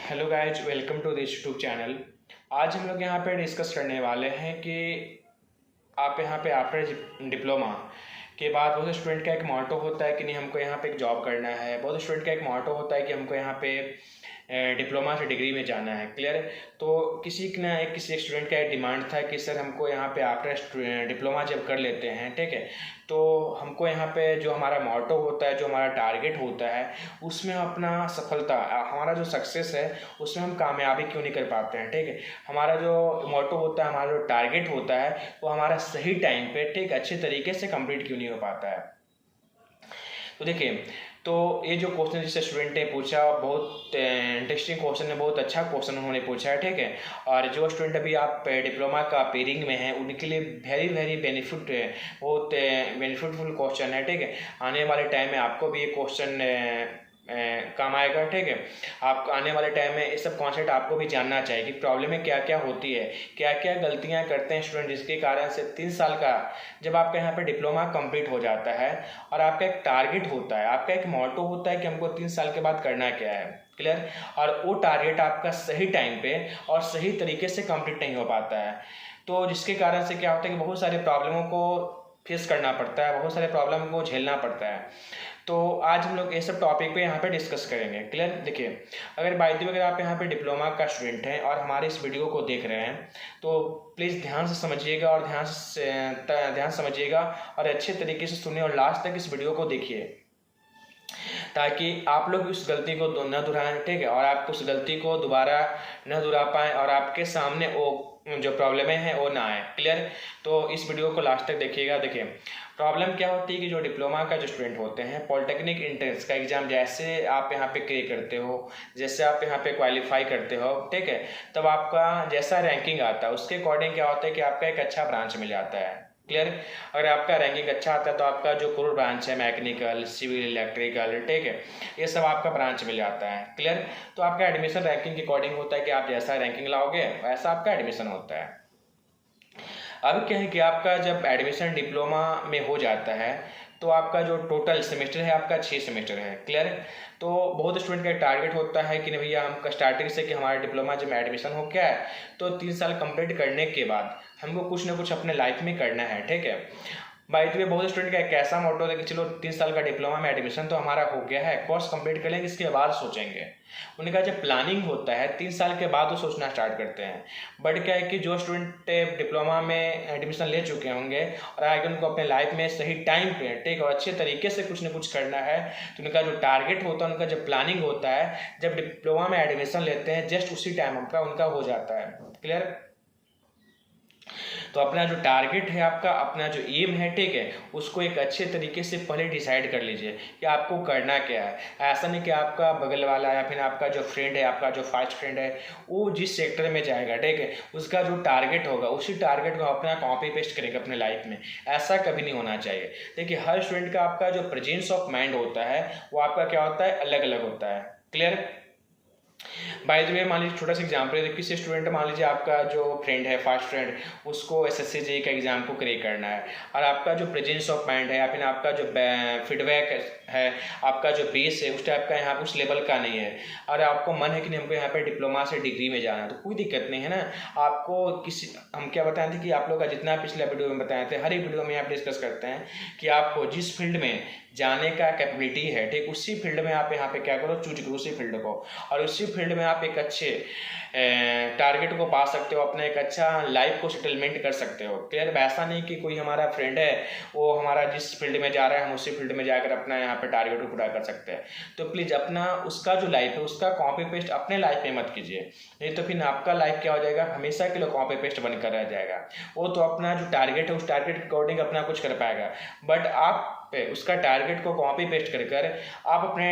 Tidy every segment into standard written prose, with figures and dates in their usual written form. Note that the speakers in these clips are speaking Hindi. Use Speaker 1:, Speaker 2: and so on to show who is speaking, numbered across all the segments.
Speaker 1: Hello guys, welcome to this YouTube channel. आज हम लोग यहाँ पे डिस्कस करने वाले हैं कि आप यहाँ पे आफ्टर डिप्लोमा के बाद बहुत स्टूडेंट का एक मोटो होता है कि नहीं, हमको यहाँ पे एक जॉब करना है। बहुत स्टूडेंट का एक मोटो होता है कि हमको यहाँ पे डिप्लोमा से डिग्री में जाना है। क्लियर। तो किसी स्टूडेंट का एक डिमांड था कि सर हमको यहाँ पे आफ्टर डिप्लोमा जब कर लेते हैं, ठीक है, तो हमको यहाँ पे जो हमारा मोटो होता है, जो हमारा टारगेट होता है, उसमें अपना सफलता, हमारा जो सक्सेस है उसमें हम कामयाबी क्यों नहीं कर पाते हैं। ठीक है, हमारा जो मोटो होता है, हमारा जो टारगेट होता है, वो हमारा सही टाइम पे ठीक अच्छे तरीके से कंप्लीट क्यों नहीं हो पाता है। तो देखिए, तो ये जो क्वेश्चन जिससे स्टूडेंट ने पूछा, बहुत इंटरेस्टिंग क्वेश्चन है, बहुत अच्छा क्वेश्चन उन्होंने पूछा है। ठीक है, और जो स्टूडेंट अभी आप डिप्लोमा का पेयरिंग में है उनके लिए वेरी वेरी बेनिफिट है, बहुत बेनिफिटफुल क्वेश्चन है। ठीक है, आने वाले टाइम में आपको भी ये क्वेश्चन काम आएगा। ठीक है, आप आने वाले टाइम में ये सब कॉन्सेप्ट आपको भी जानना चाहिए कि प्रॉब्लमें क्या क्या होती है, क्या क्या गलतियां करते हैं स्टूडेंट, जिसके कारण से 3 साल का जब आपका यहाँ पे डिप्लोमा कंप्लीट हो जाता है और आपका एक टारगेट होता है, आपका एक मोटो होता है कि हमको 3 साल के बाद करना क्या है। क्लियर। और वो टारगेट आपका सही टाइम पे और सही तरीके से कंप्लीट नहीं हो पाता है, तो जिसके कारण से क्या होता है कि बहुत सारे प्रॉब्लमों को फेस करना पड़ता है, बहुत सारे प्रॉब्लम को झेलना पड़ता है। तो आज हम लोग ये सब टॉपिक पे यहाँ पे डिस्कस करेंगे। क्लियर। देखिए, अगर बाय द वे अगर आप यहाँ पे डिप्लोमा का स्टूडेंट हैं और हमारे इस वीडियो को देख रहे हैं, तो प्लीज़ ध्यान से समझिएगा और ध्यान समझिएगा और अच्छे तरीके से सुनिए और लास्ट तक इस वीडियो को देखिए, ताकि आप लोग उस गलती को न दोहराएं। ठीक है, और आप उस गलती को दोबारा न दोहरा पाएँ और आपके सामने वो जो प्रॉब्लमें हैं वो ना आए। क्लियर। तो इस वीडियो को लास्ट तक देखिएगा। देखिए, प्रॉब्लम क्या होती है कि जो डिप्लोमा का जो स्टूडेंट होते हैं, पॉलिटेक्निक एंट्रेंस का एग्जाम जैसे आप यहाँ पे क्लियर करते हो, जैसे आप यहाँ पे क्वालिफाई करते हो, ठीक है, तब आपका जैसा रैंकिंग आता है उसके अकॉर्डिंग क्या होता है कि आपका एक अच्छा ब्रांच मिल जाता है। क्लियर। अगर आपका रैंकिंग अच्छा आता है तो आपका जो कोर ब्रांच है, मैकेनिकल, सिविल, इलेक्ट्रिकल, ठीक है, ये सब आपका ब्रांच मिल जाता है। क्लियर। तो आपका एडमिशन रैंकिंग के अकॉर्डिंग होता है कि आप जैसा रैंकिंग लाओगे वैसा आपका एडमिशन होता है। अब क्या है कि आपका जब एडमिशन डिप्लोमा में हो जाता है तो आपका जो टोटल सेमेस्टर है आपका 6 सेमेस्टर है। क्लियर। तो बहुत स्टूडेंट का टारगेट होता है कि नहीं भैया, हम स्टार्टिंग से कि हमारा डिप्लोमा जब एडमिशन हो गया है तो 3 साल कंप्लीट करने के बाद हमको कुछ ना कुछ अपने लाइफ में करना है। ठीक है, बाय द वे बहुत स्टूडेंट का एक ऐसा मोटो है कि चलो 3 साल का डिप्लोमा में एडमिशन तो हमारा हो गया है, कोर्स कंप्लीट कर लेंगे, इसके बाद सोचेंगे। उनका जब प्लानिंग होता है 3 साल के बाद वो सोचना स्टार्ट करते हैं। बट क्या है कि जो स्टूडेंट डिप्लोमा में एडमिशन ले चुके होंगे और आगे उनको अपने लाइफ में सही टाइम पे ठीक और अच्छे तरीके से कुछ ना कुछ करना है, तो उनका जो टारगेट होता है, उनका जो प्लानिंग होता है, जब डिप्लोमा में एडमिशन लेते हैं जस्ट उसी टाइम उनका हो जाता है। क्लियर। तो अपना जो टारगेट है, आपका अपना जो एम है, ठीक है, उसको एक अच्छे तरीके से पहले डिसाइड कर लीजिए कि आपको करना क्या है। ऐसा नहीं कि आपका बगल वाला या फिर आपका जो फ्रेंड है, आपका जो फास्ट फ्रेंड है, वो जिस सेक्टर में जाएगा, ठीक है, उसका जो टारगेट होगा उसी टारगेट को अपना कॉपी पेस्ट करेगा अपने लाइफ में। ऐसा कभी नहीं होना चाहिए। देखिए, हर स्टूडेंट का आपका जो प्रेजेंस ऑफ माइंड होता है वो आपका क्या होता है, अलग अलग होता है। क्लियर। बाय द वे, मान लीजिए छोटा सा एग्जाम्पल है, किसी स्टूडेंट, मान लीजिए आपका जो फ्रेंड है, फास्ट फ्रेंड, उसको एसएससी जेईई का एग्जाम को क्लियर करना है और आपका जो प्रेजेंस ऑफ माइंड है या फिर आपका जो फीडबैक है, आपका जो बेस है उस टाइप का यहाँ उस लेवल का नहीं है और आपको मन है कि नहीं हमको यहाँ पे डिप्लोमा से डिग्री में जाना है, तो कोई दिक्कत नहीं है ना। आपको हम क्या बताए थे कि आप लोग का जितना पिछले वीडियो में बताए थे, हर एक वीडियो में यहाँ पे डिस्कस करते हैं कि आपको जिस फील्ड में जाने का कैपेबिलिटी है, ठीक, उसी फील्ड में आप यहाँ पे क्या करो, चूज करो उसी फील्ड को, और उसी फील्ड में आप एक अच्छे टारगेट को पा सकते हो, अपना एक अच्छा लाइफ को सेटलमेंट कर सकते हो। क्लियर। ऐसा नहीं कि कोई हमारा फ्रेंड है वो हमारा जिस फील्ड में जा रहा है हम उसी फील्ड में जाकर अपना यहाँ पे टारगेट को पूरा कर सकते हैं। तो प्लीज़ अपना उसका जो लाइफ है उसका कॉपी पेस्ट अपने लाइफ में मत कीजिए, नहीं तो फिर आपका लाइफ क्या हो जाएगा, हमेशा के लिए कॉपी पेस्ट बनकर रह जाएगा। वो तो अपना जो टारगेट है उस टारगेट के अकॉर्डिंग अपना कुछ कर पाएगा, बट आप पे उसका टारगेट को कॉपी पेस्ट कर आप अपने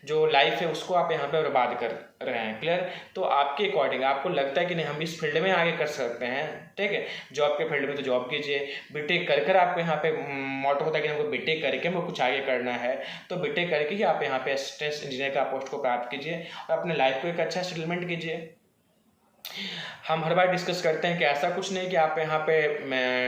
Speaker 1: जो लाइफ है उसको आप यहाँ पे बर्बाद कर रहे हैं। क्लियर। तो आपके अकॉर्डिंग आपको लगता है कि नहीं हम इस फील्ड में आगे कर सकते हैं, ठीक है, जॉब के फील्ड में तो जॉब कीजिए, बीटेक कर आपको यहाँ पे मोटो होता है कि हमको बीटेक करके हमको कुछ आगे करना है, तो बीटेक करके ही आप यहाँ पे असिस्टेंट इंजीनियर का पोस्ट को प्राप्त कीजिए और अपने लाइफ को एक अच्छा सेटलमेंट कीजिए। हम हर बार डिस्कस करते हैं कि ऐसा कुछ नहीं कि आप यहाँ पे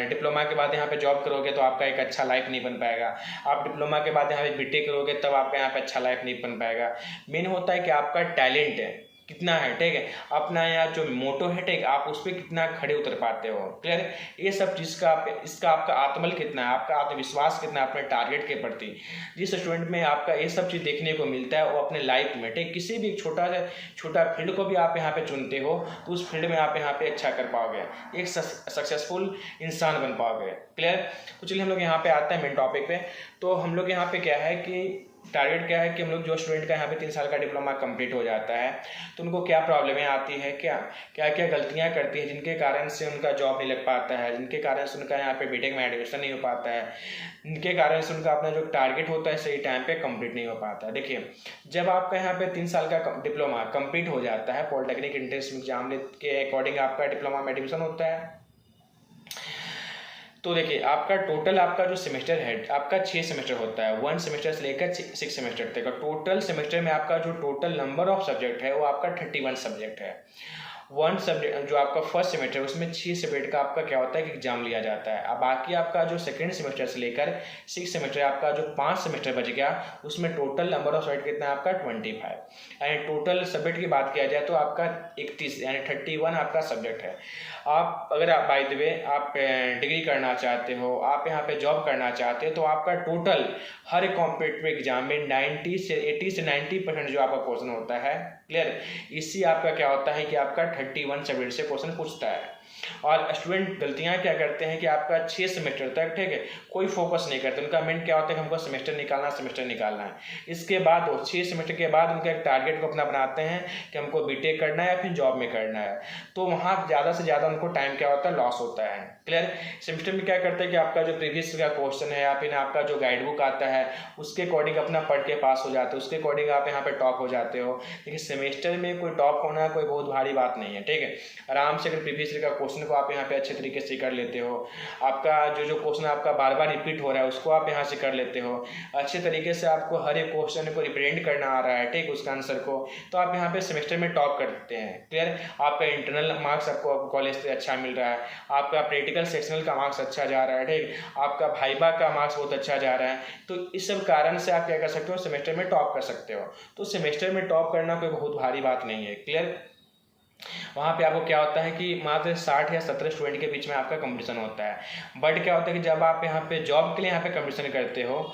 Speaker 1: डिप्लोमा के बाद यहाँ पे जॉब करोगे तो आपका एक अच्छा लाइफ नहीं बन पाएगा, आप डिप्लोमा के बाद यहाँ पे बीटेक करोगे तब आपका यहाँ पे अच्छा लाइफ नहीं बन पाएगा। मेन होता है कि आपका टैलेंट है, कितना है, ठीक है, अपना यहाँ जो मोटो है, ठीक, आप उस पर कितना खड़े उतर पाते हो। क्लियर, ये सब चीज़ का इसका आपका आत्मबल कितना है, आपका आत्मविश्वास कितना है अपने टारगेट के प्रति। जिस स्टूडेंट में आपका ये सब चीज़ देखने को मिलता है वो अपने लाइफ में, ठीक, किसी भी छोटा से छोटा फील्ड को भी आप यहाँ पे चुनते हो तो उस फील्ड में आप यहाँ पे अच्छा कर पाओगे, एक सक्सेसफुल इंसान बन पाओगे। क्लियर, तो चलिए हम लोग यहाँ पे आते हैं मेन टॉपिक पे। तो हम लोग यहाँ पे क्या है कि टारगेट क्या है कि हम लोग जो स्टूडेंट का यहाँ पे 3 साल का डिप्लोमा कंप्लीट हो जाता है तो उनको क्या प्रॉब्लमें आती है, क्या क्या क्या गलतियाँ करती है जिनके कारण से उनका जॉब नहीं लग पाता है, जिनके कारण से उनका यहाँ पे बीटेक में एडमिशन नहीं हो पाता है, जिनके कारण से उनका अपना जो टारगेट होता है सही टाइम पे कंप्लीट नहीं हो पाता है। देखिए, जब आपका यहाँ पे 3 साल का डिप्लोमा कंप्लीट हो जाता है, पॉलिटेक्निक एंट्रेंस एग्जाम के अकॉर्डिंग आपका डिप्लोमा में एडमिशन होता है, तो देखिए आपका टोटल आपका जो सेमेस्टर है आपका 6 सेमेस्टर होता है, 1 सेमेस्टर से लेकर 6 सेमेस्टर तक। टोटल सेमेस्टर में आपका जो टोटल नंबर ऑफ सब्जेक्ट है वो आपका 31 सब्जेक्ट है। 1 सब्जेक्ट जो आपका फर्स्ट सेमेस्टर है उसमें 6 सब्जेक्ट का आपका क्या होता है कि एग्जाम लिया जाता है। अब बाकी आपका जो सेकंड सेमेस्टर से लेकर 6 सेमेस्टर आपका जो 5 सेमेस्टर बच गया उसमें टोटल नंबर ऑफ सब्जेक्ट कितना है आपका 25। यानी टोटल सब्जेक्ट की बात किया जाए तो आपका 31 यानी 31 आपका सब्जेक्ट है। आप अगर आप बाय द वे आप डिग्री करना चाहते हो, आप यहाँ पे जॉब करना चाहते हो तो आपका टोटल हर कॉम्पिटिटिव एग्जाम में 80 से 90% जो आपका क्वेश्चन होता है। क्लियर, इसी आपका क्या होता है कि आपका 31 सब्जेक्ट से क्वेश्चन पूछता है। और स्टूडेंट गलतियां क्या करते हैं कि आपका 6 सेमेस्टर तक, ठीक है, कोई फोकस नहीं करते, उनका मेन क्या होता है कि हमको सेमेस्टर निकालना है। इसके बाद 6 सेमेस्टर के बाद उनका एक टारगेट को अपना बनाते हैं कि हमको बीटेक करना है या फिर जॉब में करना है, तो वहाँ ज़्यादा से ज़्यादा उनको टाइम क्या होता है लॉस होता है। क्लियर, सेमेस्टर में क्या करते हैं कि आपका जो प्रीवियस का क्वेश्चन है या फिर आपका जो गाइड बुक आता है उसके अकॉर्डिंग अपना पढ़ के पास हो जाते हो, उसके अकॉर्डिंग आप यहाँ पे टॉप हो जाते हो। लेकिन सेमेस्टर में कोई टॉप होना कोई बहुत भारी बात नहीं है, ठीक है, आराम से अगर प्रीवियस का क्वेश्चन को आप यहाँ पे अच्छे तरीके से कर लेते हो, आपका जो क्वेश्चन आपका बार बार रिपीट हो रहा है उसको आप यहाँ से कर लेते हो, अच्छे तरीके से आपको हर एक क्वेश्चन को रिप्रेजेंट करना आ रहा है, ठीक, उसका आंसर को, तो आप यहाँ पे सेमेस्टर में टॉप करते हैं। क्लियर, आपका इंटरनल मार्क्स आपको कॉलेज से अच्छा मिल रहा है, आपका प्रैक्टिकल सेक्शनल का मार्क्स अच्छा जा रहा है, ठीक, आपका भाइबा का मार्क्स बहुत अच्छा जा रहा है, तो इस सब कारण से आप क्या कर सकते हो सेमेस्टर में टॉप कर सकते हो। तो सेमेस्टर में टॉप करना कोई बहुत भारी बात नहीं है। क्लियर, वहाँ पे आपको क्या होता है कि मात्र 60 या 17 स्टूडेंट के बीच में आपका कंपटीशन होता है। बट क्या होता है कि जब आप यहाँ पे जॉब के लिए यहाँ पे कंपटीशन करते हो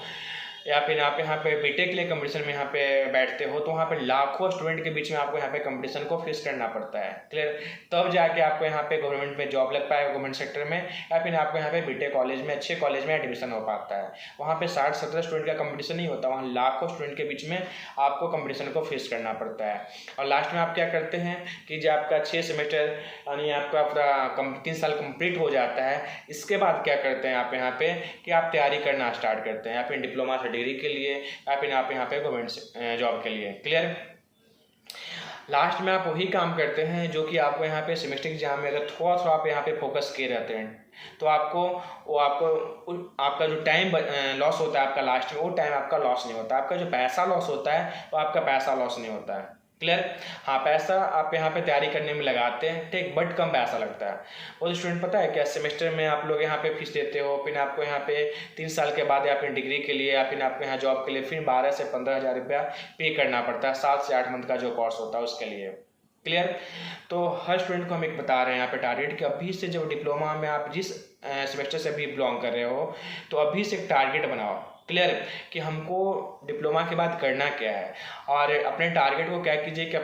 Speaker 1: या फिर आप यहाँ पे बीटेक के लिए कंपटीशन में यहाँ पे बैठते हो तो वहाँ पे लाखों स्टूडेंट के बीच में आपको यहाँ पे कंपटीशन को फेस करना पड़ता है। क्लियर, तब जाके आपको यहाँ पे गवर्नमेंट में जॉब लग पाएगा, गवर्नमेंट सेक्टर में, या फिर आपको यहाँ पे बीटेक कॉलेज में अच्छे कॉलेज में एडमिशन हो पाता है। वहाँ पे 60-17 स्टूडेंट का कंपटीशन नहीं होता, वहाँ लाखों स्टूडेंट के बीच में आपको कंपटीशन को फेस करना पड़ता है। और लास्ट में आप क्या करते हैं कि जब आपका 6 सेमेस्टर यानी आपका पूरा 3 साल कंप्लीट हो जाता है, इसके बाद क्या करते हैं आप यहाँ पे कि आप तैयारी करना स्टार्ट करते हैं या फिर डिप्लोमा डिग्री के लिए या फिर आप यहाँ पे गवर्नमेंट जॉब के लिए। क्लियर, लास्ट में आप वही काम करते हैं जो कि आपको यहाँ पे सेमेस्टर एग्जाम में अगर थोड़ा थोड़ा आप यहाँ पे फोकस किए रहते हैं तो आपको आपका जो टाइम लॉस होता है आपका लास्ट में, वो टाइम आपका लॉस नहीं होता, आपका जो पैसा लॉस होता है वो आपका पैसा लॉस नहीं होता है। क्लियर, हाँ, पैसा आप यहाँ पे तैयारी करने में लगाते हैं, ठीक, बट कम पैसा लगता है। वो स्टूडेंट पता है क्या, सेमेस्टर में आप लोग यहाँ पे फीस देते हो, फिर आपको यहाँ पे 3 साल के बाद या फिर डिग्री के लिए या फिर आपको यहाँ जॉब के लिए फिर 12 से 15 हज़ार रुपया पे करना पड़ता है 7 से 8 मंथ का जो कोर्स होता है उसके लिए। क्लियर, तो हर स्टूडेंट को हम एक बता रहे हैं यहाँ पे टारगेट कि अभी से जब डिप्लोमा में आप जिस सेमेस्टर से अभी बिलोंग कर रहे हो तो अभी से एक टारगेट बनाओ। क्लियर, कि हमको डिप्लोमा के बाद करना क्या है और अपने टारगेट को क्या कीजिए कि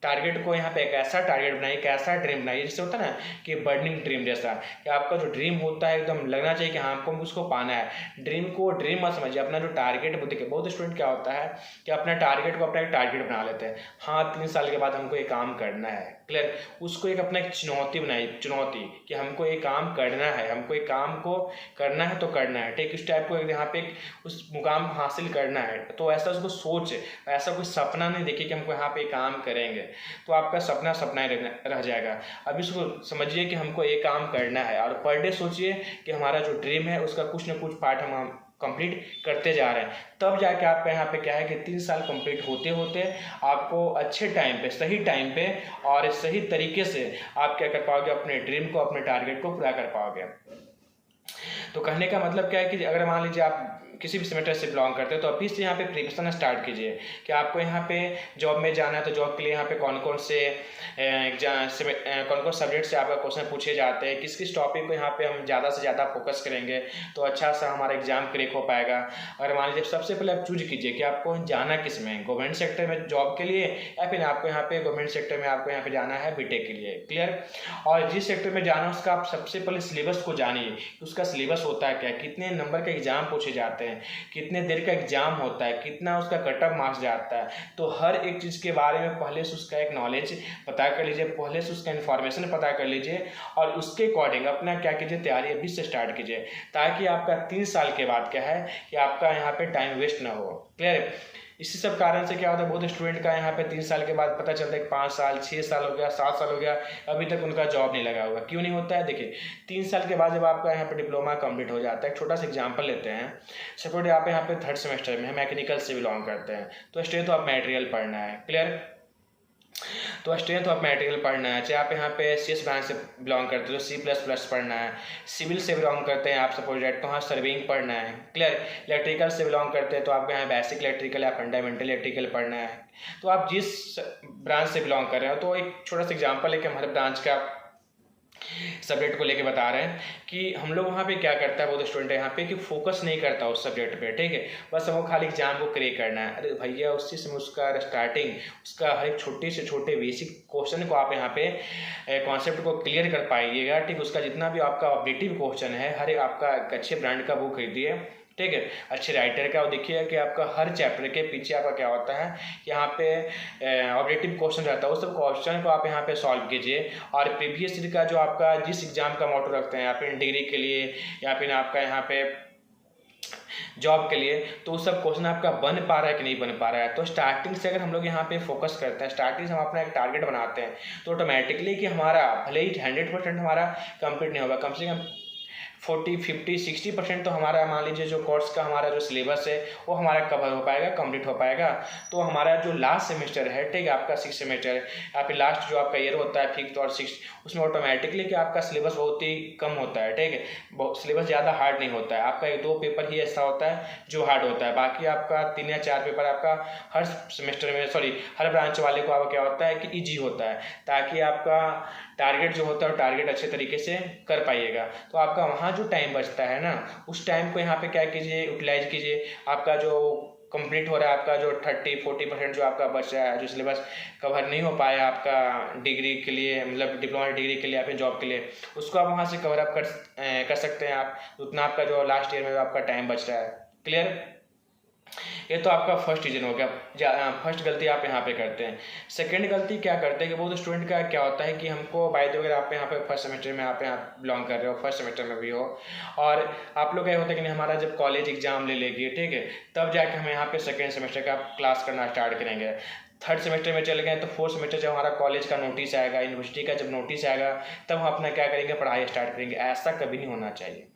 Speaker 1: टारगेट को यहाँ पे एक ऐसा टारगेट बनाइए, एक ऐसा ड्रीम बनाइए जिससे होता है ना कि बर्निंग ड्रीम जैसा, कि आपका जो ड्रीम होता है एकदम लगना चाहिए कि हाँ हमको उसको पाना है। ड्रीम को ड्रीम मत समझिए, अपना जो टारगेट देखिए बहुत स्टूडेंट क्या होता है कि अपना टारगेट को अपना एक टारगेट बना लेते हैं, हाँ 3 साल के बाद हमको ये काम करना है। क्लियर, उसको एक अपना एक चुनौती बनाई, चुनौती कि हमको ये काम करना है, हमको ये काम को करना है तो करना है, ठीक, इस टाइप को यहाँ पे उस मुकाम हासिल करना है। तो ऐसा उसको सोच, ऐसा कोई सपना नहीं देखिए कि हमको यहाँ पे काम करेंगे, तो आपका सपना सपना ही रह जाएगा। अब इसको समझिए कि हमको ये काम करना है और पर डे सोचिए कि हमारा जो ड्रीम है उसका कुछ ना कुछ पार्ट हम कंप्लीट करते जा रहे हैं, तब जाके आपका यहाँ पे क्या है कि 3 साल कंप्लीट होते होते आपको अच्छे टाइम पे, सही टाइम पे और सही तरीके से आप क्या कर पाओगे, अपने ड्रीम को, अपने टारगेट को पूरा कर पाओगे। तो कहने का मतलब क्या है कि अगर मान लीजिए आप किसी भी सेमेस्टर से बिलोंग करते हैं तो अभी से यहाँ पे प्रिपरेशन स्टार्ट कीजिए कि आपको यहाँ पे जॉब में जाना है। तो जॉब के लिए यहाँ पे कौन कौन सब्जेक्ट से आपका क्वेश्चन पूछे जाते हैं, किस किस टॉपिक को यहाँ पे हम ज़्यादा से ज़्यादा फोकस करेंगे तो अच्छा सा हमारा एग्जाम क्रैक हो पाएगा। अगर मान लीजिए सबसे पहले आप चूज कीजिए कि आपको जाना किस में, गवर्नमेंट सेक्टर में जॉब के लिए या फिर आपको यहाँ पे गवर्नमेंट सेक्टर में आपको यहाँ पे जाना है बीटेक के लिए। क्लियर। और जिस सेक्टर में जाना है उसका आप सबसे पहले सिलेबस को जानिए, उसका सिलेबस होता है क्या, कितने नंबर का एग्जाम पूछे जाते हैं, कितने देर का एग्जाम होता है, कितना उसका कट ऑफ मार्क्स जाता है। तो हर एक चीज़ के बारे में पहले से उसका एक नॉलेज पता कर लीजिए, पहले से उसका इन्फॉर्मेशन पता कर लीजिए और उसके अकॉर्डिंग अपना क्या कीजिए, तैयारी अभी से स्टार्ट कीजिए ताकि आपका 3 साल के बाद क्या है कि आपका यहाँ पे टाइम वेस्ट ना हो। क्लियर है। इसी सब कारण से क्या होता है, बहुत स्टूडेंट का यहाँ पे 3 साल के बाद पता चलता है कि 5 साल 6 साल हो गया, 7 साल हो गया, अभी तक उनका जॉब नहीं लगा होगा। क्यों नहीं होता है? देखिए 3 साल के बाद जब आपका यहाँ पे डिप्लोमा कंप्लीट हो जाता है, एक छोटा सा एग्जांपल लेते हैं। सपोज आप यहाँ पे 3rd सेमेस्टर में मैकेनिकल से बिलोंग करते हैं तो स्ट्रेंथ ऑफ मटेरियल पढ़ना है। क्लियर। तो स्ट्रेंथ ऑफ मटेरियल पढ़ना है। चाहे आप यहाँ पे CS ब्रांच से बिलोंग करते हो तो C++ पढ़ना है। सिविल से बिलोंग करते हैं आप सपोज तो वहाँ सर्विंग पढ़ना है। क्लियर। इलेक्ट्रिकल से बिलोंग करते हैं तो आपको यहाँ बेसिक इलेक्ट्रिकल या फंडामेंटल इलेक्ट्रिकल पढ़ना है। तो आप जिस ब्रांच से बिलोंग कर रहे हो, तो एक छोटा सा एग्जाम्पल है कि हमारे ब्रांच का सब्जेक्ट को लेके बता रहे हैं कि हम लोग वहाँ पे क्या करता है, बहुत स्टूडेंट है यहाँ पे कि फोकस नहीं करता उस सब्जेक्ट पे। ठीक है, बस हमको खाली एग्जाम को क्रैक करना है। अरे भैया उसी समय उसका स्टार्टिंग, उसका हर एक छोटे से छोटे बेसिक क्वेश्चन को आप यहाँ पे कॉन्सेप्ट को क्लियर कर पाइएगा। ठीक, उसका जितना भी आपका ऑब्जेक्टिव क्वेश्चन है, हर एक आपका एक अच्छे ब्रांड का बुक खरीदिए। ठीक है, अच्छे राइटर का, और देखिए कि आपका हर चैप्टर के पीछे आपका क्या होता है, यहाँ पे ऑब्जेक्टिव क्वेश्चन रहता है, उस सब क्वेश्चन को आप यहाँ पे सॉल्व कीजिए। और प्रीवियस ईयर का जो आपका जिस एग्जाम का मॉडल रखते हैं या फिर डिग्री के लिए या फिर आपका यहाँ पे जॉब के लिए, तो उस सब क्वेश्चन आपका बन पा रहा है कि नहीं बन पा रहा है। तो स्टार्टिंग से अगर हम लोग यहाँ पे फोकस करते हैं, स्टार्टिंग से हम अपना एक टारगेट बनाते हैं, तो ऑटोमेटिकली कि हमारा भले ही 100% हमारा कंप्लीट नहीं होगा, कम से कम 40, 50, 60% तो हमारा मान लीजिए जो कोर्स का हमारा जो सिलेबस है वो हमारा कवर हो पाएगा, कंप्लीट हो पाएगा। तो हमारा जो लास्ट सेमेस्टर है, ठीक है, आपका 6 सेमेस्टर या फिर लास्ट जो आपका ईयर होता है 5th और 6th, उसमें ऑटोमेटिकली कि आपका सिलेबस बहुत ही कम होता है। ठीक है, सिलेबस ज़्यादा हार्ड नहीं होता है, आपका 1-2 पेपर ही ऐसा होता है जो हार्ड होता है, बाकी आपका 3 या 4 पेपर आपका हर सेमेस्टर में, हर ब्रांच वाले को आपका क्या होता है कि ईजी होता है, ताकि आपका टारगेट जो होता है टारगेट अच्छे तरीके से कर पाइएगा। तो आपका वहाँ जो टाइम बचता है ना, उस टाइम को यहाँ पे क्या कीजिए, यूटिलाइज कीजिए। आपका जो कंप्लीट हो रहा है, आपका जो 30-40% जो आपका बच रहा है, जो सिलेबस कवर नहीं हो पाया आपका डिग्री के लिए, मतलब डिप्लोमा डिग्री के लिए या फिर जॉब के लिए, उसको आप वहाँ से कवर अप कर सकते हैं आप, उतना आपका जो लास्ट ईयर में आपका टाइम बच रहा है। क्लियर। ये तो आपका फर्स्ट रीजन हो गया, फर्स्ट गलती आप यहाँ पे करते हैं। सेकंड गलती क्या करते हैं कि बहुत स्टूडेंट का क्या होता है कि हमको बाय द वे अगर आप यहाँ पे फर्स्ट सेमेस्टर में आप यहाँ बिलोंग कर रहे हो, फर्स्ट सेमेस्टर में भी हो, और आप लोग क्या होता है कि नहीं हमारा जब कॉलेज एग्जाम ले लेगी, ठीक है, तब जाके हम यहाँ पे सेकेंड सेमेस्टर का क्लास करना स्टार्ट करेंगे। 3rd सेमेस्टर में चले गए तो 4th सेमेस्टर जब हमारा कॉलेज का नोटिस आएगा, यूनिवर्सिटी का जब नोटिस आएगा, तब हम अपना क्या करेंगे, पढ़ाई स्टार्ट करेंगे। ऐसा कभी नहीं होना चाहिए।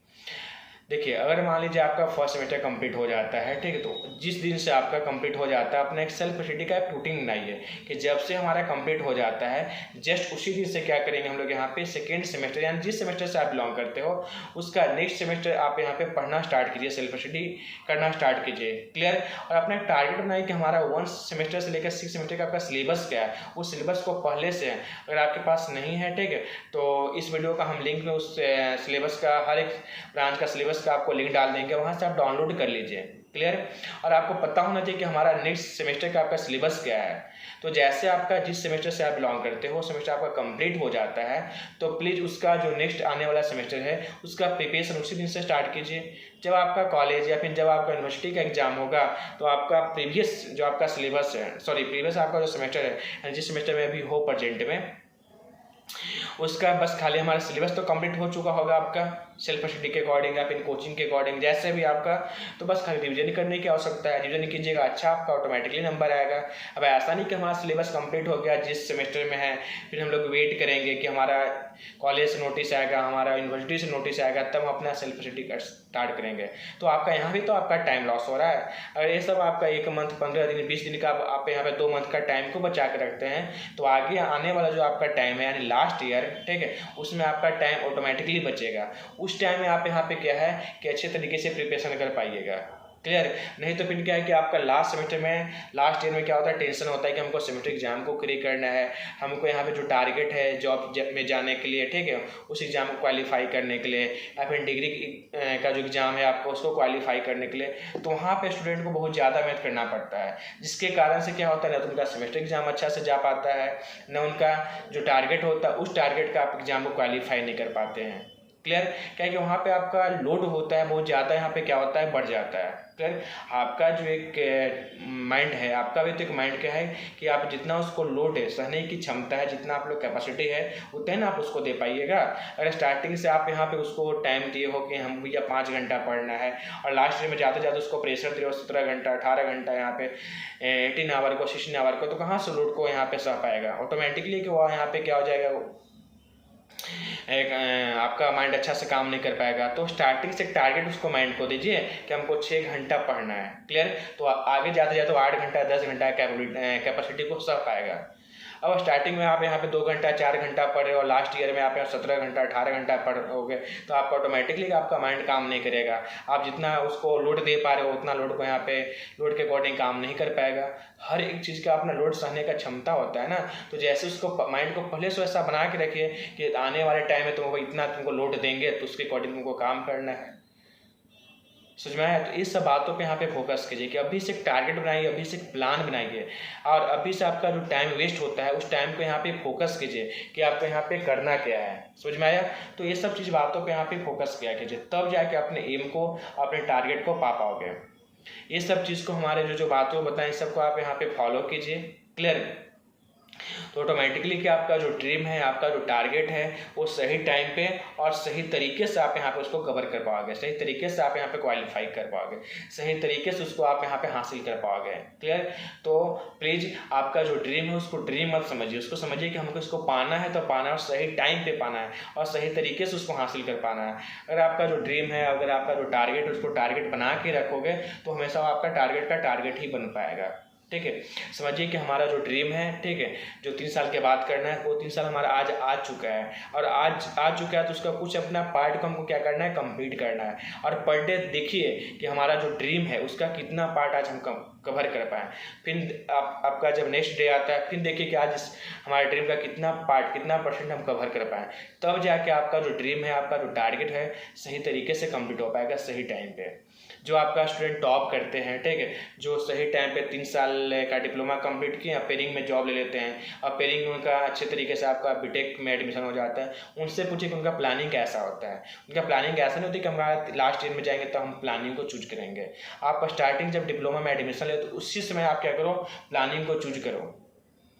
Speaker 1: देखिए अगर मान लीजिए आपका फर्स्ट सेमेस्टर कंप्लीट हो जाता है, ठीक है, तो जिस दिन से आपका कंप्लीट हो जाता है, अपना एक सेल्फ स्टडी का एक रूटीन बनाइए कि जब से हमारा कंप्लीट हो जाता है जस्ट उसी दिन से क्या करेंगे हम लोग यहाँ पे सेकेंड सेमेस्टर, यानी जिस सेमेस्टर से आप बिलोंग करते हो उसका नेक्स्ट सेमेस्टर आप यहाँ पे पढ़ना स्टार्ट कीजिए, सेल्फ स्टडी करना स्टार्ट कीजिए। क्लियर। और अपना एक टारगेट बनाइए कि हमारा 1 सेमेस्टर से लेकर 6 सेमेस्टर का आपका सिलेबस क्या है, उस सिलेबस को पहले से अगर आपके पास नहीं है, ठीक है, तो इस वीडियो का हम लिंक में उस सिलेबस का, हर एक ब्रांच का सिलेबस का आपको लिंक डाल देंगे, वहां से आप डाउनलोड कर लीजिए। क्लियर। और आपको पता होना चाहिए कि हमारा नेक्स्ट सेमेस्टर का आपका सिलेबस क्या है। तो जैसे आपका जिस सेमेस्टर से आप बिलोंग करते हो सेमेस्टर आपका कंप्लीट हो जाता है, तो प्लीज़ उसका जो नेक्स्ट आने वाला सेमेस्टर है उसका प्रिपरेशन उसी दिन से स्टार्ट कीजिए। जब आपका कॉलेज या फिर जब आपका यूनिवर्सिटी का एग्जाम होगा तो आपका प्रीवियस जो आपका सिलेबस है, प्रीवियस आपका जो सेमेस्टर है, जिस सेमेस्टर में अभी हो प्रेजेंट में, उसका बस खाली हमारा सिलेबस तो कंप्लीट हो चुका होगा आपका सेल्फ स्टडी के अकॉर्डिंग या फिर कोचिंग के अकॉर्डिंग, जैसे भी आपका, तो बस खाली रिवीजन करने की आवश्यकता है। रिवीजन कीजिएगा, अच्छा आपका ऑटोमेटिकली नंबर आएगा। अब ऐसा नहीं कि हमारा सिलेबस कंप्लीट हो गया जिस सेमेस्टर में है, फिर हम लोग वेट करेंगे कि हमारा कॉलेज से नोटिस आएगा, हमारा यूनिवर्सिटी से नोटिस आएगा, तब हम अपना सेल्फ स्टडी स्टार्ट करेंगे। तो आपका यहाँ भी तो आपका टाइम लॉस हो रहा है। अगर ये सब आपका 1 मंथ, 15 दिन, 20 दिन का आप यहाँ पे 2 मंथ का टाइम को बचा के रखते हैं, तो आगे आने वाला जो आपका टाइम है यानी लास्ट ईयर, ठीक है, उसमें आपका टाइम ऑटोमेटिकली बचेगा। उस टाइम में आप यहाँ पे क्या है कि अच्छे तरीके से प्रिपरेशन कर पाइएगा। क्लियर। नहीं तो फिर क्या है कि आपका लास्ट सेमेस्टर में, लास्ट ईयर में क्या होता है, टेंशन होता है कि हमको सेमेस्टर एग्जाम को क्लियर करना है, हमको यहाँ पे जो टारगेट है जॉब में जाने के लिए, ठीक है, उस एग्ज़ाम को क्वालिफाई करने के लिए, या फिर डिग्री का जो एग्ज़ाम है आपको उसको क्वालिफाई करने के लिए, तो वहाँ पे स्टूडेंट को बहुत ज़्यादा मेहनत करना पड़ता है, जिसके कारण से क्या होता है, ना तो उनका सेमेस्टर एग्जाम अच्छा से जा पाता है, न उनका जो टारगेट होता है उस टारगेट का आप एग्जाम को क्वालिफाई नहीं कर पाते हैं। क्लियर। क्या कि वहाँ पे आपका लोड होता है बहुत ज़्यादा, यहाँ पे क्या होता है, बढ़ जाता है। क्लियर। आपका जो एक माइंड है, आपका भी तो एक माइंड क्या है कि आप जितना उसको लोड है, सहने की क्षमता है, जितना आप लोग कैपेसिटी है उतना ना आप उसको दे पाइएगा। अगर स्टार्टिंग से आप यहाँ पे उसको टाइम दिए हो कि हम भैया 5 घंटा पढ़ना है, और लास्ट ईयर में जाते जाते उसको प्रेशर दिए हो 17 घंटा 18 घंटा यहाँ पे 18 आवर को 16 आवर को, तो कहाँ से लोड को यहाँ पे सह पाएगा ऑटोमेटिकली, कि वह यहाँ पे क्या हो जाएगा, एक आपका माइंड अच्छा से काम नहीं कर पाएगा। तो स्टार्टिंग से टारगेट उसको माइंड को दीजिए कि हमको 6 घंटा पढ़ना है। क्लियर। तो आगे जाते जाते 8 घंटा 10 घंटा कैपेसिटी को सह पाएगा। अब स्टार्टिंग में आप यहाँ पे 2 घंटा 4 घंटा पढ़ रहे हो, लास्ट ईयर में आप यहाँ 17 घंटा 18 घंटा पढ़ोगे, तो आपका ऑटोमेटिकली आपका माइंड काम नहीं करेगा। आप जितना उसको लोड दे पा रहे हो उतना लोड को यहाँ पे लोड के अकॉर्डिंग काम नहीं कर पाएगा। हर एक चीज़ का अपना लोड सहने का क्षमता होता है ना, तो जैसे उसको माइंड को पहले से ऐसा बना के रखिए कि आने वाले टाइम में तुमको इतना तुमको लोड देंगे तो उसके अकॉर्डिंग तुमको काम करना है। समझ में आया। तो इस सब बातों पे यहाँ पे फोकस कीजिए कि अभी से एक टारगेट बनाइए, अभी से एक प्लान बनाइए, और अभी से आपका जो टाइम वेस्ट होता है उस टाइम को यहाँ पे फोकस कीजिए कि आपको यहाँ पे करना क्या है। समझ में आया। तो ये सब चीज़ बातों पे यहाँ पे फोकस किया कीजिए, तब जाके अपने एम को, अपने टारगेट को पा पाओगे। ये सब चीज़ को हमारे जो बातों बताएं सबको आप यहाँ पे फॉलो कीजिए। क्लियर। तो ऑटोमेटिकली कि आपका जो ड्रीम है, आपका जो टारगेट है, वो सही टाइम पे और सही तरीके से आप यहाँ पे उसको कवर कर पाओगे, सही तरीके से आप यहाँ पे क्वालिफाई कर पाओगे, सही तरीके से उसको आप यहाँ पे हासिल कर पाओगे। क्लियर। तो प्लीज़ आपका जो ड्रीम है उसको ड्रीम मत समझिए, उसको समझिए कि हमको इसको पाना है तो पाना है, और सही टाइम पे पाना है, और सही तरीके से उसको हासिल कर पाना है। अगर आपका जो ड्रीम है, अगर आपका जो टारगेट है उसको टारगेट बना के रखोगे तो हमेशा आपका टारगेट का टारगेट ही बन पाएगा। ठीक है। समझिए कि हमारा जो ड्रीम है, ठीक है, जो 3 साल के बाद करना है, वो 3 साल हमारा आज आ चुका है, और आज आ चुका है तो उसका कुछ अपना पार्ट को हमको क्या करना है, कंप्लीट करना है। और पर डे देखिए कि हमारा जो ड्रीम है उसका कितना पार्ट आज हम कवर कर पाएँ। फिर आपका जब नेक्स्ट डे आता है, फिर देखिए कि आज हमारे ड्रीम का कितना पार्ट, कितना % हम कवर कर पाएँ। तब जाके आपका जो ड्रीम है, आपका जो टारगेट है, सही तरीके से कंप्लीट हो पाएगा सही टाइम पे। जो आपका स्टूडेंट टॉप करते हैं, ठीक है, जो सही टाइम पे 3 साल का डिप्लोमा कंप्लीट किए, पेरिंग में जॉब ले लेते हैं, और पेरिंग में उनका अच्छे तरीके से आपका बीटेक में एडमिशन हो जाता है, उनसे पूछिए कि उनका प्लानिंग कैसा होता है। उनका प्लानिंग ऐसा नहीं होती कि हमारा लास्ट ईयर में जाएंगे तो हम प्लानिंग को चूज करेंगे। आप स्टार्टिंग जब डिप्लोमा में एडमिशन ले तो उसी समय आप क्या करो, प्लानिंग को चूज करो।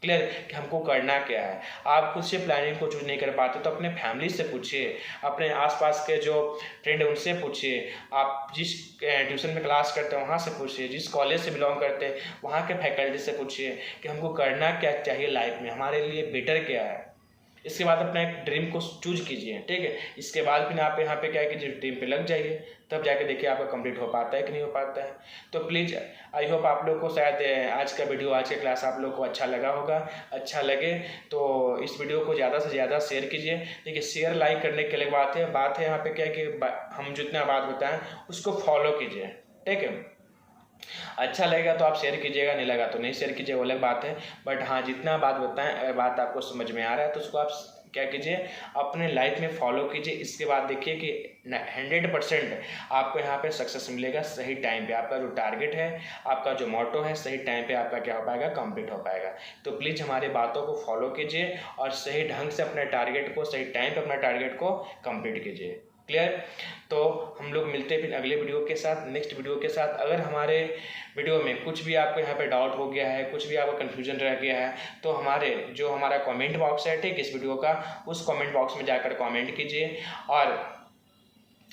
Speaker 1: क्लियर। कि हमको करना क्या है। आप खुद से प्लानिंग को चूज नहीं कर पाते तो अपने फैमिली से पूछिए, अपने आसपास के जो फ्रेंड है उनसे पूछिए, आप जिस ट्यूशन में क्लास करते हैं वहाँ से पूछिए, जिस कॉलेज से बिलोंग करते हैं वहाँ के फैकल्टी से पूछिए कि हमको करना क्या चाहिए लाइफ में, हमारे लिए बेटर क्या है। इसके बाद अपना एक ड्रीम को चूज कीजिए। ठीक है। इसके बाद फिर आप यहाँ पे क्या कीजिए, ड्रीम पे लग जाइए, तब जाके देखिए आपका कंप्लीट हो पाता है कि नहीं हो पाता है। तो प्लीज़ आई होप आप लोग को शायद आज का वीडियो, आज का क्लास आप लोग को अच्छा लगा होगा। अच्छा लगे तो इस वीडियो को ज़्यादा से ज़्यादा शेयर कीजिए। देखिए शेयर लाइक करने के लिए बात है यहाँ पे क्या है कि हम जितना बात बताएं उसको फॉलो कीजिए। ठीक है। अच्छा लगेगा तो आप शेयर कीजिएगा, नहीं लगा तो नहीं शेयर कीजिए, वो अलग बात है। बट हाँ, जितना बात बताएं बात आपको समझ में आ रहा है तो उसको आप क्या कीजिए, अपने लाइफ में फॉलो कीजिए। इसके बाद देखिए कि 100% आपको यहाँ पे सक्सेस मिलेगा सही टाइम पे। आपका जो टारगेट है, आपका जो मोटो है, सही टाइम पे आपका क्या हो पाएगा, कंप्लीट हो पाएगा। तो प्लीज़ हमारी बातों को फॉलो कीजिए और सही ढंग से अपने टारगेट को, सही टाइम पे अपना टारगेट को कंप्लीट कीजिए। क्लियर। तो हम लोग मिलते हैं फिर अगले वीडियो के साथ, नेक्स्ट वीडियो के साथ। अगर हमारे वीडियो में कुछ भी आपको यहाँ पे डाउट हो गया है, कुछ भी आपका कन्फ्यूजन रह गया है, तो हमारा कमेंट बॉक्स है, ठीक, इस वीडियो का, उस कमेंट बॉक्स में जाकर कमेंट कीजिए। और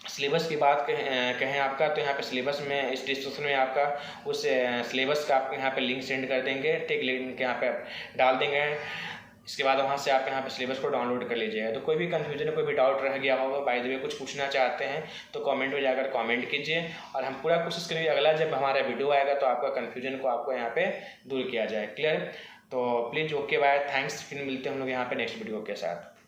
Speaker 1: सिलेबस की बात कहें आपका, तो यहाँ पे सिलेबस में इस डिस्क्रिप्शन में आपका उस सिलेबस का आपको यहाँ पे लिंक सेंड कर देंगे। ठीक, लिंक यहाँ पे डाल देंगे। इसके बाद वहाँ से आप यहाँ पे सिलेबस को डाउनलोड कर लीजिएगा। तो कोई भी कन्फ्यूजन, कोई भी डाउट रह गया होगा, बाय द वे कुछ पूछना चाहते हैं तो कमेंट में जाकर कमेंट कीजिए, और हम पूरा कोशिश करेंगे अगला जब हमारा वीडियो आएगा तो आपका कन्फ्यूजन को आपको यहाँ पे दूर किया जाए। क्लियर। तो प्लीज़ ओके बाय, थैंक्स। फिर मिलते हैं हम लोग यहाँ पे नेक्स्ट वीडियो के साथ।